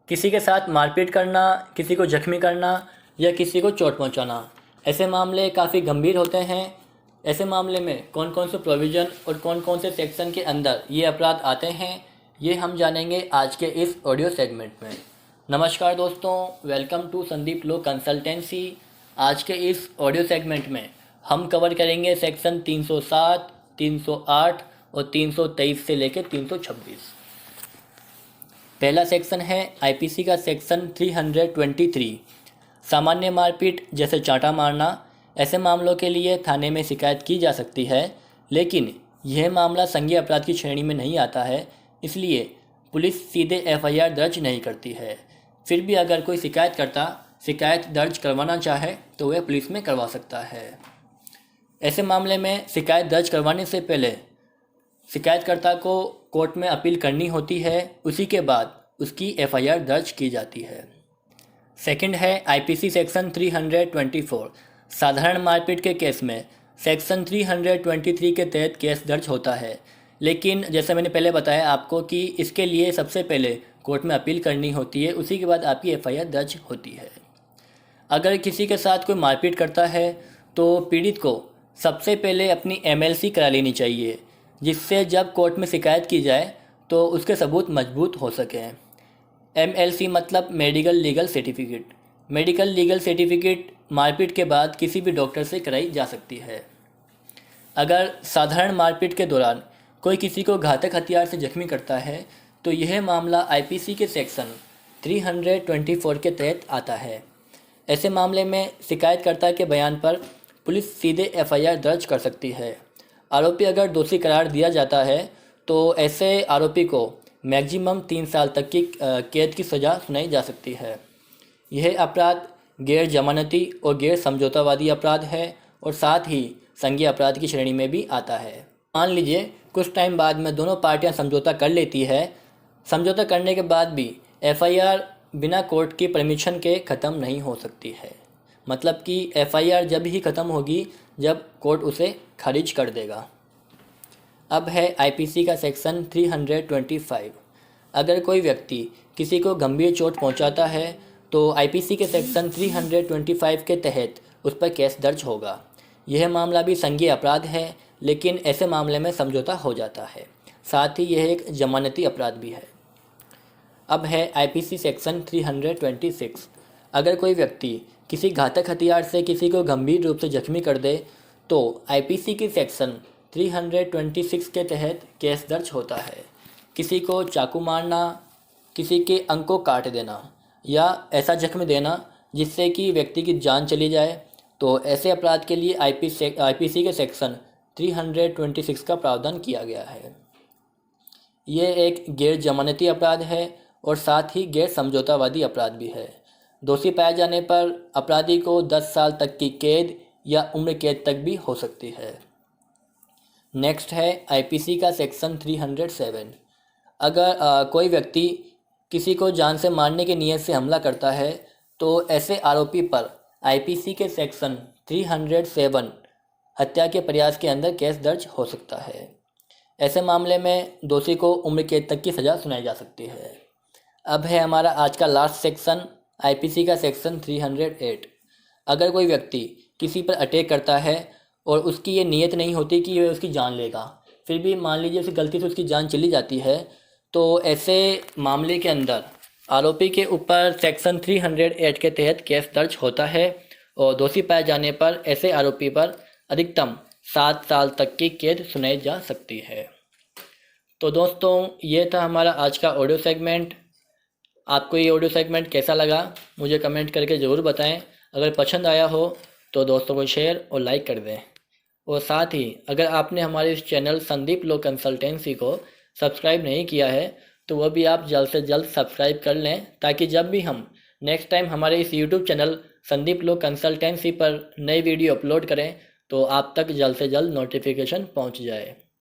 किसी के साथ मारपीट करना, किसी को जख्मी करना या किसी को चोट पहुंचाना, ऐसे मामले काफ़ी गंभीर होते हैं। ऐसे मामले में कौन कौन से प्रोविज़न और कौन कौन से सेक्शन के अंदर ये अपराध आते हैं, ये हम जानेंगे आज के इस ऑडियो सेगमेंट में। नमस्कार दोस्तों, welcome to Sandeep law consultancy. आज के इस ऑडियो सेगमेंट में हम कवर करेंगे सेक्शन 307, 308 और 323 से लेकर 326। पहला सेक्शन है आईपीसी का सेक्शन 323, सामान्य मारपीट जैसे चांटा मारना। ऐसे मामलों के लिए थाने में शिकायत की जा सकती है, लेकिन यह मामला संज्ञेय अपराध की श्रेणी में नहीं आता है, इसलिए पुलिस सीधे एफआईआर दर्ज नहीं करती है। फिर भी अगर कोई शिकायत दर्ज करवाना चाहे तो वह पुलिस में करवा सकता है। ऐसे मामले में शिकायत दर्ज करवाने से पहले शिकायतकर्ता को कोर्ट में अपील करनी होती है, उसी के बाद उसकी एफआईआर दर्ज की जाती है। सेकंड है आईपीसी सेक्शन 324, साधारण मारपीट के केस में सेक्शन 323 के तहत केस दर्ज होता है, लेकिन जैसे मैंने पहले बताया आपको कि इसके लिए सबसे पहले कोर्ट में अपील करनी होती है, उसी के बाद आपकी एफआईआर दर्ज होती है। अगर किसी के साथ कोई मारपीट करता है तो पीड़ित को सबसे पहले अपनी एमएलसी करा लेनी चाहिए, जिससे जब कोर्ट में शिकायत की जाए तो उसके सबूत मजबूत हो सकें। एमएलसी मतलब medical legal certificate. Medical legal certificate मारपीट के बाद किसी भी डॉक्टर से कराई जा सकती है। अगर साधारण मारपीट के दौरान कोई किसी को घातक हथियार से जख्मी करता है तो यह मामला आईपीसी के सेक्शन 324 के तहत आता है। ऐसे मामले में शिकायतकर्ता के बयान पर पुलिस सीधे एफआईआर दर्ज कर सकती है। आरोपी अगर दोषी करार दिया जाता है तो ऐसे आरोपी को मैक्सिमम 3 साल तक की कैद की सज़ा सुनाई जा सकती है। यह अपराध गैर जमानती और गैर समझौतावादी अपराध है और साथ ही संज्ञेय अपराध की श्रेणी में भी आता है। मान लीजिए कुछ टाइम बाद में दोनों पार्टियां समझौता कर लेती है। समझौता करने के बाद भी एफआईआर बिना कोर्ट की परमिशन के ख़त्म नहीं हो सकती है। मतलब कि एफआईआर जब ही ख़त्म होगी जब कोर्ट उसे खारिज कर देगा। अब है आईपीसी का सेक्शन 325। अगर कोई व्यक्ति किसी को गंभीर चोट पहुंचाता है तो आईपीसी के सेक्शन 325 के तहत उस पर केस दर्ज होगा। यह मामला भी संज्ञेय अपराध है, लेकिन ऐसे मामले में समझौता हो जाता है। साथ ही यह एक जमानती अपराध भी है। अब है आईपीसी सेक्शन 326। अगर कोई व्यक्ति किसी घातक हथियार से किसी को गंभीर रूप से जख्मी कर दे तो आईपीसी की सेक्शन 326 के तहत केस दर्ज होता है। किसी को चाकू मारना, किसी के अंग को काट देना या ऐसा जख्म देना जिससे कि व्यक्ति की जान चली जाए, तो ऐसे अपराध के लिए आईपीसी के सेक्शन 326 का प्रावधान किया गया है। ये एक गैर जमानती अपराध है और साथ ही गैर समझौतावादी अपराध भी है। दोषी पाए जाने पर अपराधी को 10 साल तक की कैद या उम्र कैद तक भी हो सकती है। नेक्स्ट है आईपीसी का सेक्शन 307। अगर कोई व्यक्ति किसी को जान से मारने की नीयत से हमला करता है तो ऐसे आरोपी पर आईपीसी के सेक्शन 307 हत्या के प्रयास के अंदर केस दर्ज हो सकता है। ऐसे मामले में दोषी को उम्र कैद तक की सज़ा सुनाई जा सकती है। अब है हमारा आज का लास्ट सेक्शन आईपीसी का सेक्शन 308। अगर कोई व्यक्ति किसी पर अटैक करता है और उसकी ये नीयत नहीं होती कि वह उसकी जान लेगा, फिर भी मान लीजिए उसकी गलती से उसकी जान चली जाती है, तो ऐसे मामले के अंदर आरोपी के ऊपर सेक्शन 308 के तहत केस दर्ज होता है और दोषी पाए जाने पर ऐसे आरोपी पर अधिकतम 7 साल तक की कैद सुनाई जा सकती है। तो दोस्तों, ये था हमारा आज का ऑडियो सेगमेंट। आपको ये ऑडियो सेगमेंट कैसा लगा मुझे कमेंट करके ज़रूर बताएं। अगर पसंद आया हो तो दोस्तों को शेयर और लाइक कर दें। और साथ ही अगर आपने हमारे इस चैनल संदीप लॉ कंसल्टेंसी को सब्सक्राइब नहीं किया है तो वह भी आप जल्द से जल्द सब्सक्राइब कर लें, ताकि जब भी हम नेक्स्ट टाइम हमारे इस YouTube channel Sandeep law consultancy पर नई वीडियो अपलोड करें तो आप तक जल्द से जल्द नोटिफिकेशन पहुंच जाए।